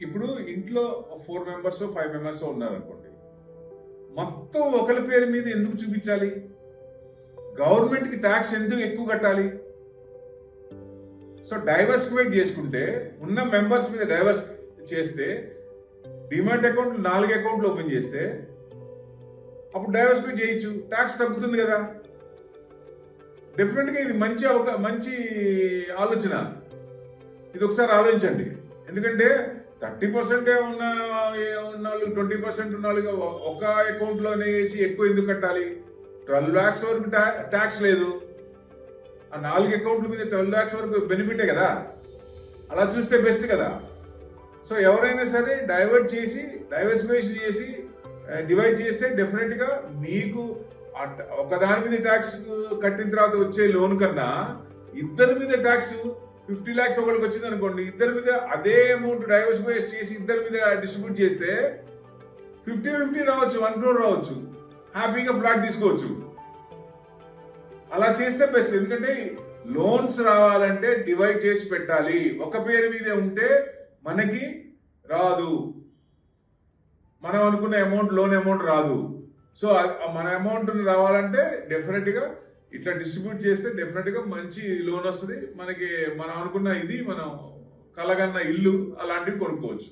ఇప్పుడు ఇంట్లో 4 members 5 members ఉన్నారనుకోండి, మొత్తం ఒకరి పేరు మీద ఎందుకు చూపించాలి? గవర్నమెంట్కి ట్యాక్స్ ఎందుకు ఎక్కువ కట్టాలి? సో డైవర్సిఫైడ్ చేసుకుంటే, ఉన్న మెంబర్స్ మీద డైవర్స్ చేస్తే, డిమాట్ అకౌంట్లు 4 అకౌంట్లు ఓపెన్ చేస్తే అప్పుడు డైవర్సిఫై చేయొచ్చు, ట్యాక్స్ తగ్గుతుంది కదా. డెఫినెట్గా ఇది మంచి ఆలోచన. ఇది ఒకసారి ఆలోచించండి. ఎందుకంటే 30% ఉన్న వాళ్ళు 20% ఉన్న వాళ్ళు ఒక అకౌంట్లోనే వేసి ఎక్కువ ఎందుకు కట్టాలి? 12 lakhs వరకు ట్యాక్స్ లేదు. ఆ 4 అకౌంట్ల మీద 12 lakhs వరకు బెనిఫిటే కదా. అలా చూస్తే బెస్ట్ కదా. సో ఎవరైనా సరే డైవర్సిఫికేషన్ చేసి డివైడ్ చేస్తే డెఫినెట్గా మీకు ఒకదాని మీద ట్యాక్స్ కట్టిన తర్వాత వచ్చే లోన్ కన్నా ఇద్దరి మీద ట్యాక్స్ 50 lakhs ఒకరికి వచ్చింది అనుకోండి, ఇద్దరి మీద అదే అమౌంట్ డైవర్సిఫై చేసి ఇద్దరి మీద డిస్ట్రిబ్యూట్ చేస్తే 50-50 రావచ్చు, 1 crore రావచ్చు, హ్యాపీగా ఫ్లాట్ తీసుకోవచ్చు. అలా చేస్తే బెస్ట్. ఎందుకంటే లోన్స్ రావాలంటే డివైడ్ చేసి పెట్టాలి. ఒక పేరు మీదే ఉంటే మనకి రాదు, మనం అనుకున్న లోన్ అమౌంట్ రాదు. సో మన అమౌంట్ రావాలంటే డెఫినెట్గా ఇట్లా డిస్ట్రిబ్యూట్ చేస్తే డెఫినెట్గా మంచి లోన్ వస్తుంది మనకి. మనం అనుకున్న మనం కలగన్న ఇల్లు అలాంటివి కొనుక్కోవచ్చు.